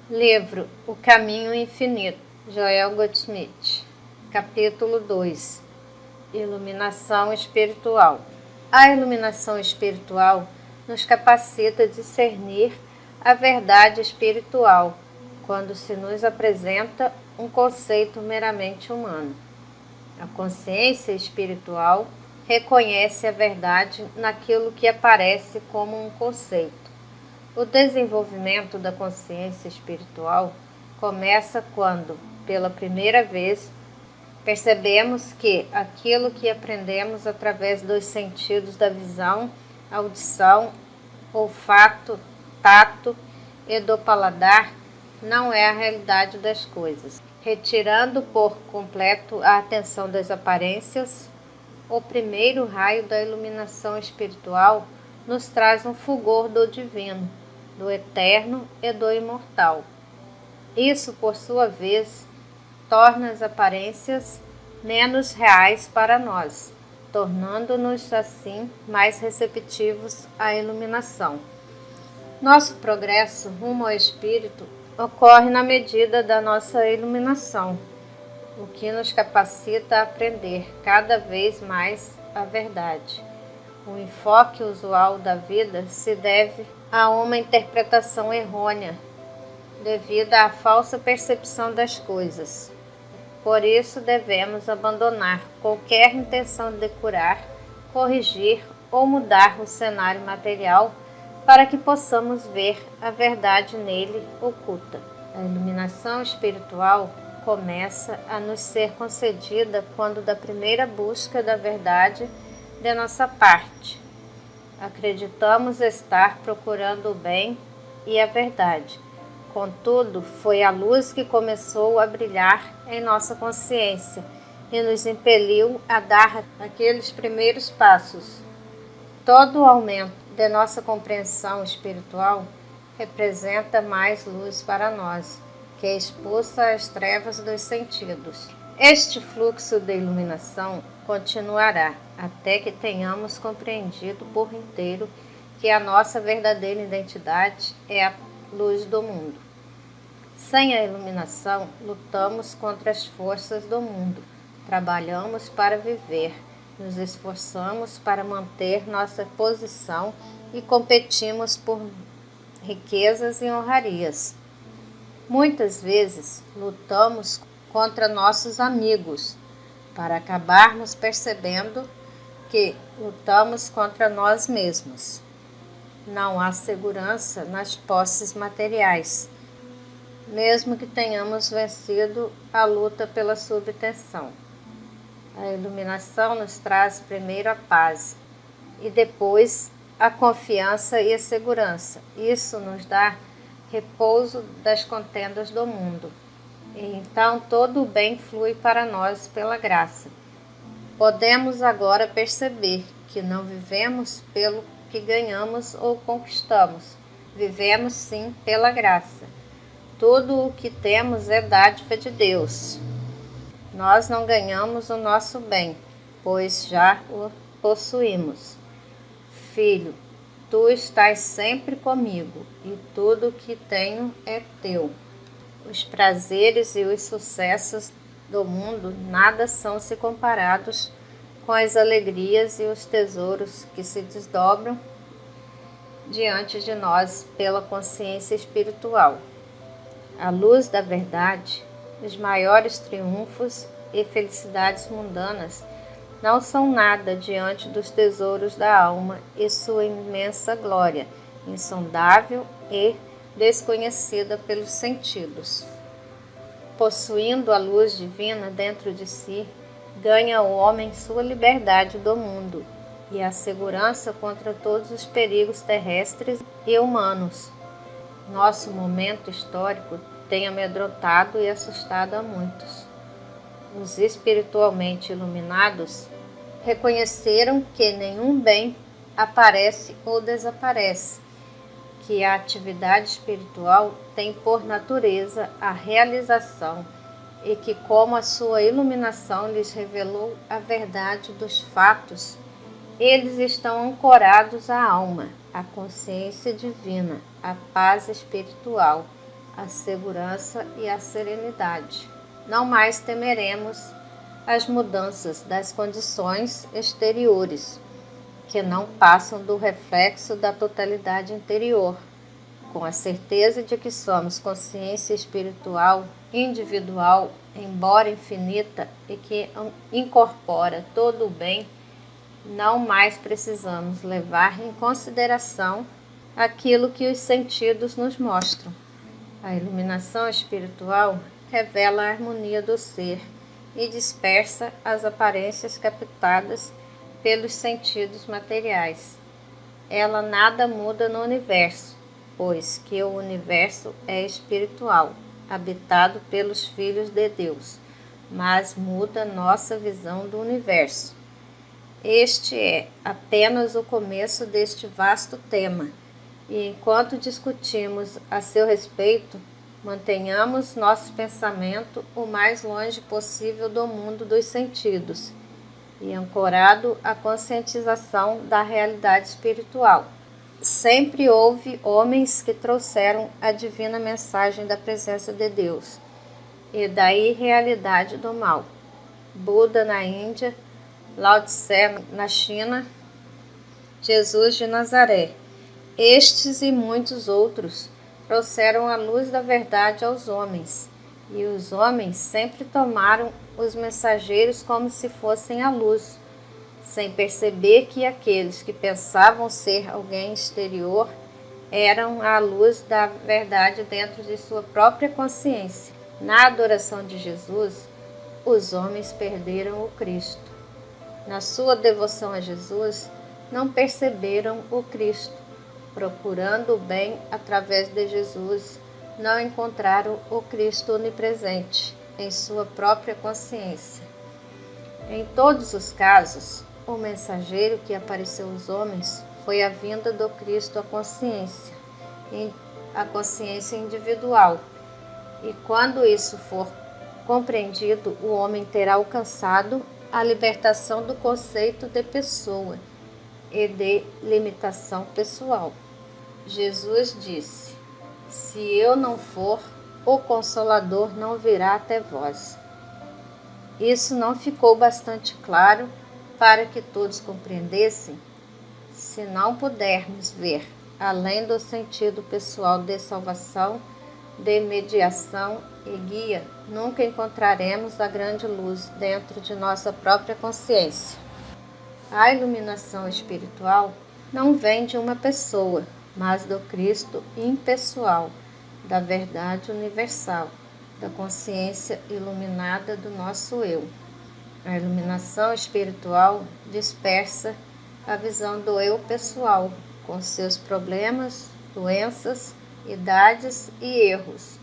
Livro O Caminho Infinito, Joel Goldsmith. Capítulo 2. Iluminação espiritual. A iluminação espiritual nos capacita a discernir a verdade espiritual quando se nos apresenta um conceito meramente humano. A consciência espiritual reconhece a verdade naquilo que aparece como um conceito. O desenvolvimento da consciência espiritual começa quando, pela primeira vez, percebemos que aquilo que aprendemos através dos sentidos da visão, audição, olfato, tato e do paladar não é a realidade das coisas. Retirando por completo a atenção das aparências, o primeiro raio da iluminação espiritual nos traz um fulgor do divino, do eterno e do imortal. Isso, por sua vez, torna as aparências menos reais para nós, tornando-nos assim mais receptivos à iluminação. Nosso progresso rumo ao espírito ocorre na medida da nossa iluminação, o que nos capacita a aprender cada vez mais a verdade. O enfoque usual da vida se deve a uma interpretação errônea, devido à falsa percepção das coisas. Por isso, devemos abandonar qualquer intenção de curar, corrigir ou mudar o cenário material para que possamos ver a verdade nele oculta. A iluminação espiritual começa a nos ser concedida quando da primeira busca da verdade de nossa parte. Acreditamos estar procurando o bem e a verdade. Contudo, foi a luz que começou a brilhar em nossa consciência e nos impeliu a dar aqueles primeiros passos. Todo o aumento de nossa compreensão espiritual representa mais luz para nós, que expulsa as trevas dos sentidos. Este fluxo de iluminação continuará até que tenhamos compreendido por inteiro que a nossa verdadeira identidade é a luz do mundo. Sem a iluminação, lutamos contra as forças do mundo, trabalhamos para viver, nos esforçamos para manter nossa posição e competimos por riquezas e honrarias. Muitas vezes lutamos contra nossos amigos, para acabarmos percebendo que lutamos contra nós mesmos. Não há segurança nas posses materiais, mesmo que tenhamos vencido a luta pela sua obtenção. A iluminação nos traz primeiro a paz e depois a confiança e a segurança. Isso nos dá repouso das contendas do mundo. E então todo o bem flui para nós pela graça. Podemos agora perceber que não vivemos pelo que ganhamos ou conquistamos. Vivemos sim pela graça. Tudo o que temos é dádiva de Deus. Nós não ganhamos o nosso bem, pois já o possuímos. Filho, tu estás sempre comigo, e tudo o que tenho é teu. Os prazeres e os sucessos do mundo nada são se comparados com as alegrias e os tesouros que se desdobram diante de nós pela consciência espiritual. À luz da verdade, os maiores triunfos e felicidades mundanas não são nada diante dos tesouros da alma e sua imensa glória, insondável e desconhecida pelos sentidos. Possuindo a luz divina dentro de si, ganha o homem sua liberdade do mundo e a segurança contra todos os perigos terrestres e humanos. Nosso momento histórico tem amedrontado e assustado a muitos. Os espiritualmente iluminados reconheceram que nenhum bem aparece ou desaparece, que a atividade espiritual tem por natureza a realização e que, como a sua iluminação lhes revelou a verdade dos fatos, eles estão ancorados à alma, à consciência divina, à paz espiritual, a segurança e a serenidade. Não mais temeremos as mudanças das condições exteriores, que não passam do reflexo da totalidade interior, com a certeza de que somos consciência espiritual, individual, embora infinita, e que incorpora todo o bem. Não mais precisamos levar em consideração aquilo que os sentidos nos mostram. A iluminação espiritual revela a harmonia do ser e dispersa as aparências captadas pelos sentidos materiais. Ela nada muda no universo, pois que o universo é espiritual, habitado pelos filhos de Deus, mas muda nossa visão do universo. Este é apenas o começo deste vasto tema, e enquanto discutimos a seu respeito, mantenhamos nosso pensamento o mais longe possível do mundo dos sentidos e ancorado à conscientização da realidade espiritual. Sempre houve homens que trouxeram a divina mensagem da presença de Deus e da irrealidade do mal. Buda na Índia, Lao Tse na China, Jesus de Nazaré. Estes e muitos outros trouxeram a luz da verdade aos homens, e os homens sempre tomaram os mensageiros como se fossem a luz, sem perceber que aqueles que pensavam ser alguém exterior eram a luz da verdade dentro de sua própria consciência. Na adoração de Jesus, os homens perderam o Cristo. Na sua devoção a Jesus, não perceberam o Cristo. Procurando o bem através de Jesus, não encontraram o Cristo onipresente em sua própria consciência. Em todos os casos, o mensageiro que apareceu aos homens foi a vinda do Cristo à consciência, a consciência individual. E quando isso for compreendido, o homem terá alcançado a libertação do conceito de pessoa e de limitação pessoal. Jesus disse: se eu não for, o Consolador não virá até vós. Isso não ficou bastante claro para que todos compreendessem? Se não pudermos ver além do sentido pessoal de salvação, de mediação e guia, nunca encontraremos a grande luz dentro de nossa própria consciência. A iluminação espiritual não vem de uma pessoa, mas do Cristo impessoal, da verdade universal, da consciência iluminada do nosso eu. A iluminação espiritual dispersa a visão do eu pessoal, com seus problemas, doenças, idades e erros.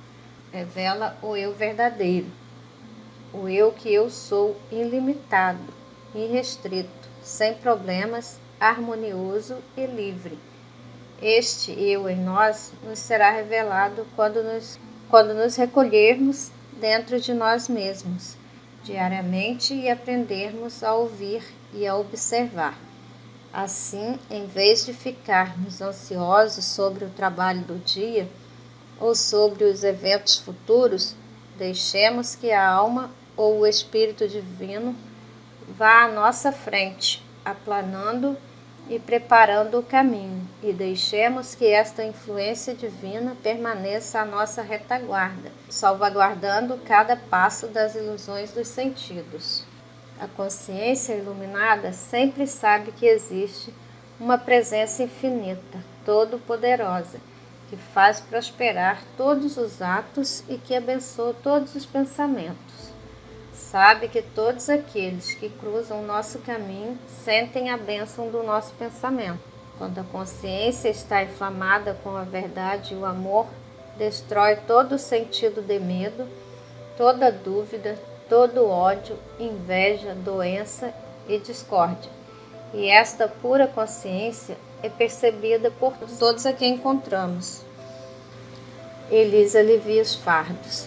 Revela o eu verdadeiro, o eu que eu sou ilimitado, irrestrito, sem problemas, harmonioso e livre. Este eu em nós nos será revelado quando nos recolhermos dentro de nós mesmos, diariamente, e aprendermos a ouvir e a observar. Assim, em vez de ficarmos ansiosos sobre o trabalho do dia ou sobre os eventos futuros, deixemos que a alma ou o Espírito Divino vá à nossa frente, aplanando e preparando o caminho, e deixemos que esta influência divina permaneça à nossa retaguarda, salvaguardando cada passo das ilusões dos sentidos. A consciência iluminada sempre sabe que existe uma presença infinita, todo-poderosa, que faz prosperar todos os atos e que abençoa todos os pensamentos. Sabe que todos aqueles que cruzam o nosso caminho sentem a bênção do nosso pensamento. Quando a consciência está inflamada com a verdade e o amor, destrói todo o sentido de medo, toda dúvida, todo ódio, inveja, doença e discórdia. E esta pura consciência é percebida por todos a quem encontramos. Eles alivia os fardos.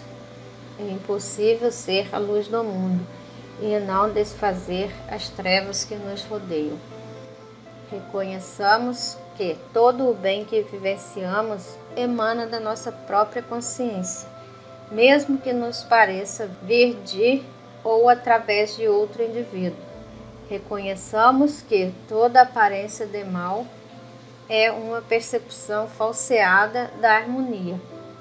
É impossível ser a luz do mundo e não desfazer as trevas que nos rodeiam. Reconheçamos que todo o bem que vivenciamos emana da nossa própria consciência, mesmo que nos pareça vir de ou através de outro indivíduo. Reconheçamos que toda aparência de mal é uma percepção falseada da harmonia,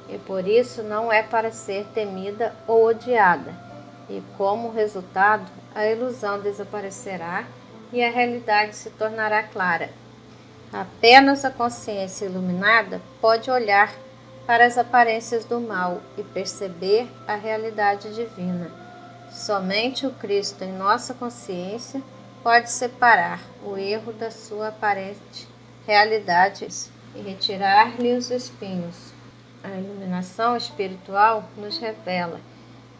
e por isso não é para ser temida ou odiada, e como resultado, a ilusão desaparecerá e a realidade se tornará clara. Apenas a consciência iluminada pode olhar para as aparências do mal e perceber a realidade divina. Somente o Cristo em nossa consciência pode separar o erro da sua aparente realidade e retirar-lhe os espinhos. A iluminação espiritual nos revela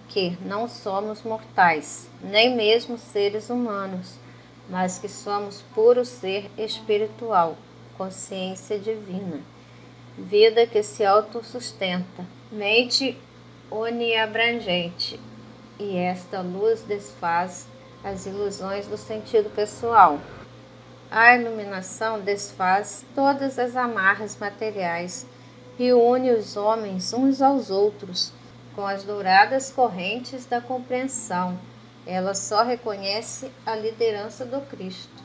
que não somos mortais, nem mesmo seres humanos, mas que somos puro ser espiritual, consciência divina, vida que se autossustenta, mente oniabrangente, e esta luz desfaz as ilusões do sentido pessoal. A iluminação desfaz todas as amarras materiais e une os homens uns aos outros com as douradas correntes da compreensão. Ela só reconhece a liderança do Cristo.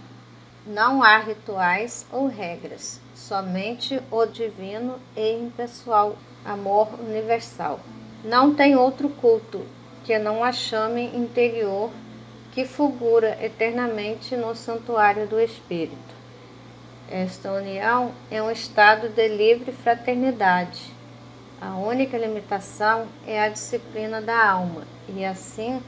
Não há rituais ou regras, somente o divino e impessoal amor universal. Não tem outro culto que não a chame interior que fulgura eternamente no santuário do Espírito. Esta união é um estado de livre fraternidade. A única limitação é a disciplina da alma, e assim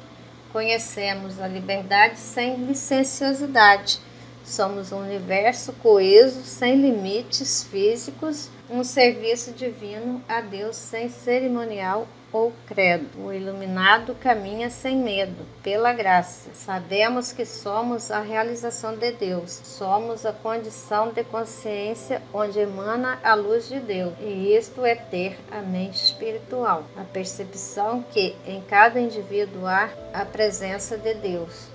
conhecemos a liberdade sem licenciosidade. Somos um universo coeso, sem limites físicos, um serviço divino a Deus sem cerimonial ou credo. O iluminado caminha sem medo, pela graça. Sabemos que somos a realização de Deus. Somos a condição de consciência onde emana a luz de Deus. E isto é ter a mente espiritual. A percepção que em cada indivíduo há a presença de Deus.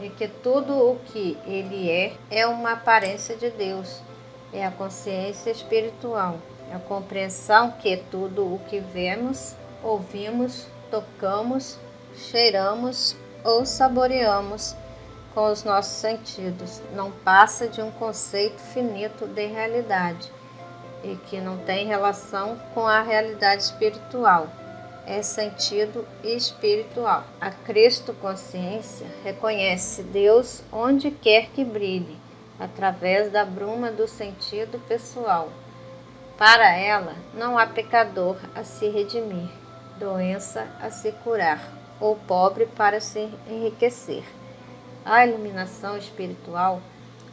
E que tudo o que ele é uma aparência de Deus. É a consciência espiritual. É a compreensão que tudo o que vemos, ouvimos, tocamos, cheiramos ou saboreamos com os nossos sentidos não passa de um conceito finito de realidade e que não tem relação com a realidade espiritual. É sentido espiritual. A Cristo consciência reconhece Deus onde quer que brilhe, através da bruma do sentido pessoal. Para ela, não há pecador a se redimir, doença a se curar, ou pobre para se enriquecer. A iluminação espiritual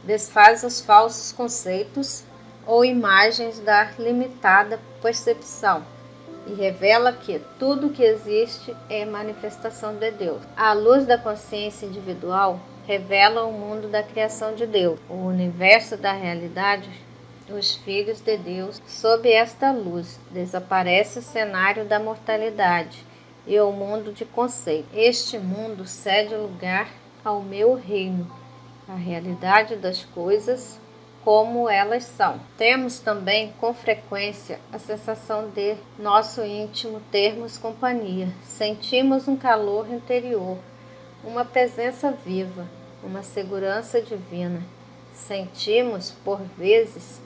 desfaz os falsos conceitos ou imagens da limitada percepção e revela que tudo que existe é manifestação de Deus. A luz da consciência individual revela o mundo da criação de Deus, o universo da realidade. Os filhos de Deus, sob esta luz, desaparece o cenário da mortalidade e o mundo de conceito. Este mundo cede lugar ao meu reino, a realidade das coisas como elas são. Temos também com frequência a sensação de nosso íntimo termos companhia. Sentimos um calor interior, uma presença viva, uma segurança divina. Sentimos, por vezes,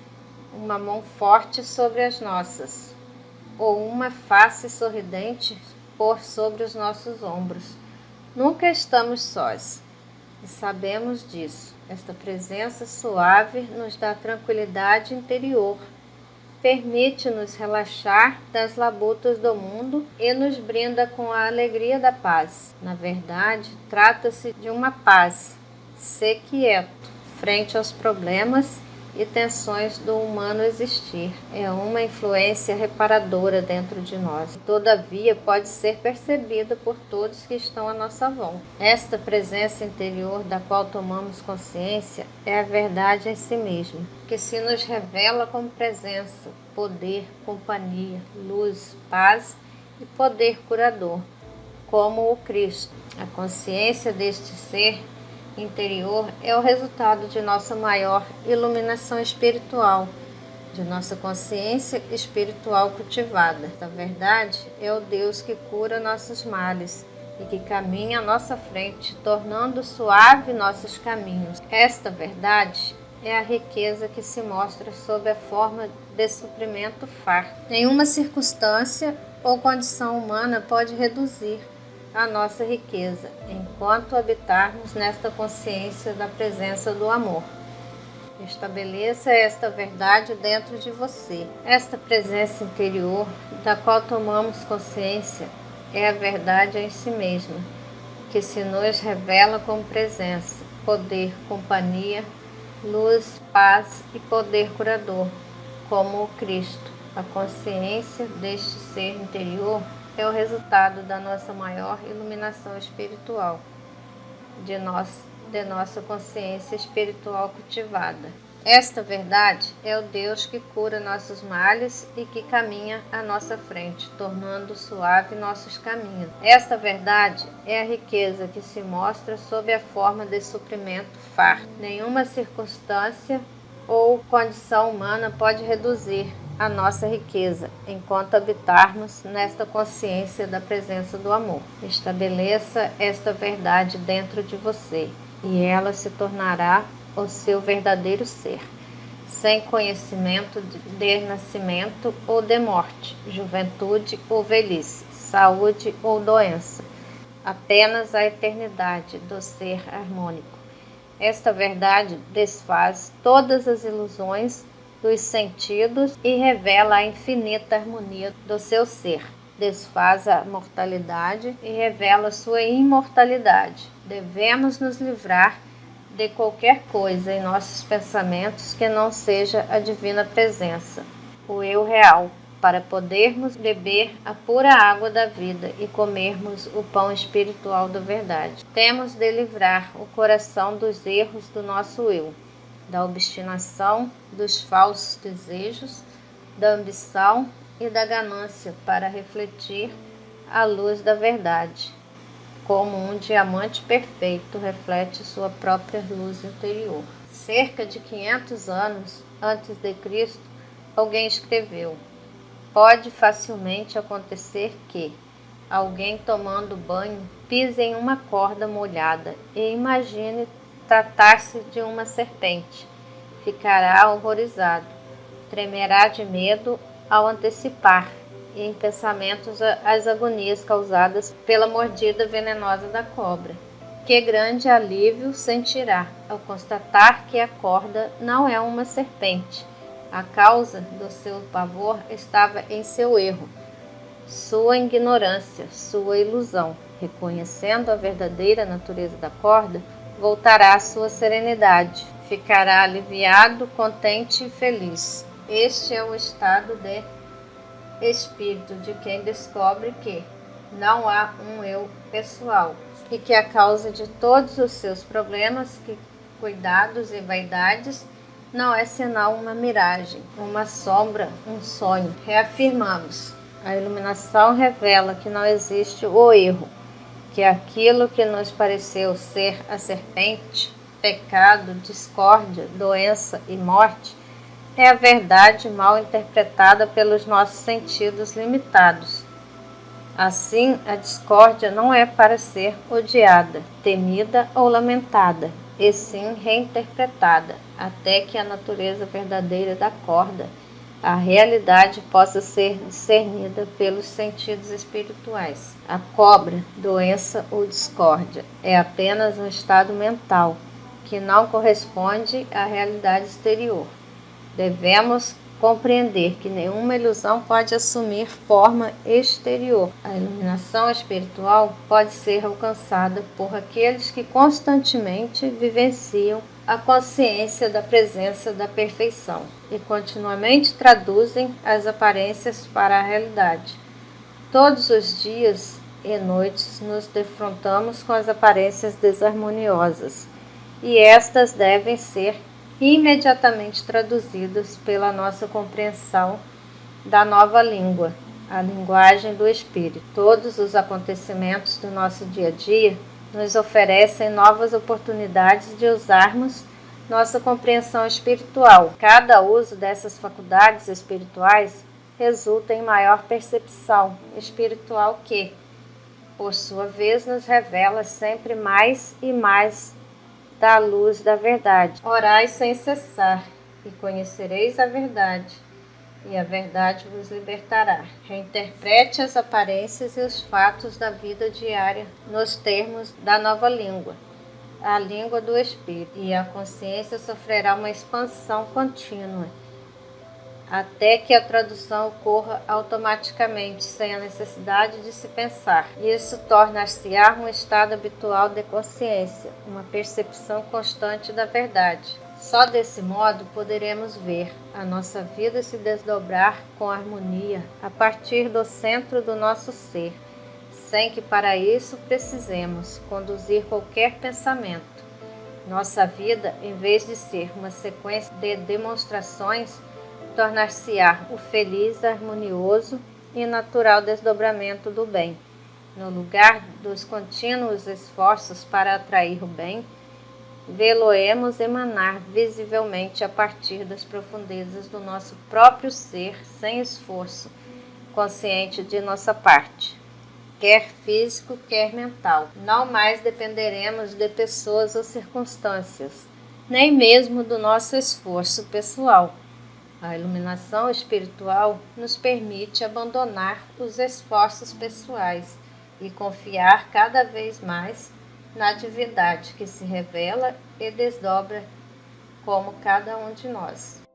uma mão forte sobre as nossas, ou uma face sorridente por sobre os nossos ombros. Nunca estamos sós, e sabemos disso. Esta presença suave nos dá tranquilidade interior, permite-nos relaxar das labutas do mundo e nos brinda com a alegria da paz. Na verdade, trata-se de uma paz, ser quieto, frente aos problemas e tensões do humano existir. É uma influência reparadora dentro de nós. Todavia, pode ser percebida por todos que estão à nossa volta. Esta presença interior da qual tomamos consciência é a verdade em si mesma, que se nos revela como presença, poder, companhia, luz, paz e poder curador, como o Cristo. A consciência deste ser interior é o resultado de nossa maior iluminação espiritual, de nossa consciência espiritual cultivada. A verdade é o Deus que cura nossos males e que caminha à nossa frente, tornando suave nossos caminhos. Esta verdade é a riqueza que se mostra sob a forma de suprimento farto. Nenhuma circunstância ou condição humana pode reduzir a nossa riqueza, enquanto habitarmos nesta consciência da presença do amor. Estabeleça esta verdade dentro de você. Esta presença interior, da qual tomamos consciência, é a verdade em si mesma, que se nos revela como presença, poder, companhia, luz, paz e poder curador, como o Cristo. A consciência deste ser interior é o resultado da nossa maior iluminação espiritual, de nossa consciência espiritual cultivada. Esta verdade é o Deus que cura nossos males e que caminha à nossa frente, tornando suave nossos caminhos. Esta verdade é a riqueza que se mostra sob a forma de suprimento farto. Nenhuma circunstância ou condição humana pode reduzir a nossa riqueza, enquanto habitarmos nesta consciência da presença do amor. Estabeleça esta verdade dentro de você, e ela se tornará o seu verdadeiro ser, sem conhecimento de nascimento ou de morte, juventude ou velhice, saúde ou doença, apenas a eternidade do ser harmônico. Esta verdade desfaz todas as ilusões dos sentidos e revela a infinita harmonia do seu ser. Desfaz a mortalidade e revela sua imortalidade. Devemos nos livrar de qualquer coisa em nossos pensamentos que não seja a divina presença, o eu real, para podermos beber a pura água da vida e comermos o pão espiritual da verdade. Temos de livrar o coração dos erros do nosso eu, da obstinação, dos falsos desejos, da ambição e da ganância, para refletir a luz da verdade. Como um diamante perfeito reflete sua própria luz interior. Cerca de 500 anos antes de Cristo, alguém escreveu: pode facilmente acontecer que alguém tomando banho pise em uma corda molhada e imagine tratar-se de uma serpente. Ficará horrorizado, tremerá de medo ao antecipar e em pensamentos as agonias causadas pela mordida venenosa da cobra. Que grande alívio sentirá ao constatar que a corda não é uma serpente. A causa do seu pavor estava em seu erro, sua ignorância, sua ilusão. Reconhecendo a verdadeira natureza da corda, voltará à sua serenidade, ficará aliviado, contente e feliz. Este é o estado de espírito de quem descobre que não há um eu pessoal e que a causa de todos os seus problemas, cuidados e vaidades não é senão uma miragem, uma sombra, um sonho. Reafirmamos: a iluminação revela que não existe o erro, que aquilo que nos pareceu ser a serpente, pecado, discórdia, doença e morte, é a verdade mal interpretada pelos nossos sentidos limitados. Assim, a discórdia não é para ser odiada, temida ou lamentada, e sim reinterpretada, até que a natureza verdadeira da corda, a realidade, possa ser discernida pelos sentidos espirituais. A cobra, doença ou discórdia é apenas um estado mental que não corresponde à realidade exterior. Devemos compreender que nenhuma ilusão pode assumir forma exterior. A iluminação espiritual pode ser alcançada por aqueles que constantemente vivenciam a consciência da presença da perfeição e continuamente traduzem as aparências para a realidade. Todos os dias e noites nos defrontamos com as aparências desarmoniosas, e estas devem ser imediatamente traduzidas pela nossa compreensão da nova língua, a linguagem do Espírito. Todos os acontecimentos do nosso dia a dia nos oferecem novas oportunidades de usarmos nossa compreensão espiritual. Cada uso dessas faculdades espirituais resulta em maior percepção espiritual que, por sua vez, nos revela sempre mais e mais da luz da verdade. Orai sem cessar, e conhecereis a verdade, e a verdade vos libertará. Reinterprete as aparências e os fatos da vida diária nos termos da nova língua, a língua do Espírito, e a consciência sofrerá uma expansão contínua, até que a tradução ocorra automaticamente, sem a necessidade de se pensar. Isso torna-se-á um estado habitual de consciência, uma percepção constante da verdade. Só desse modo poderemos ver a nossa vida se desdobrar com harmonia a partir do centro do nosso ser, sem que para isso precisemos conduzir qualquer pensamento. Nossa vida, em vez de ser uma sequência de demonstrações, tornar-se-á o feliz, harmonioso e natural desdobramento do bem. No lugar dos contínuos esforços para atrair o bem, vê-lo-emos emanar visivelmente a partir das profundezas do nosso próprio ser, sem esforço consciente de nossa parte, quer físico, quer mental. Não mais dependeremos de pessoas ou circunstâncias, nem mesmo do nosso esforço pessoal. A iluminação espiritual nos permite abandonar os esforços pessoais e confiar cada vez mais na divindade que se revela e desdobra como cada um de nós.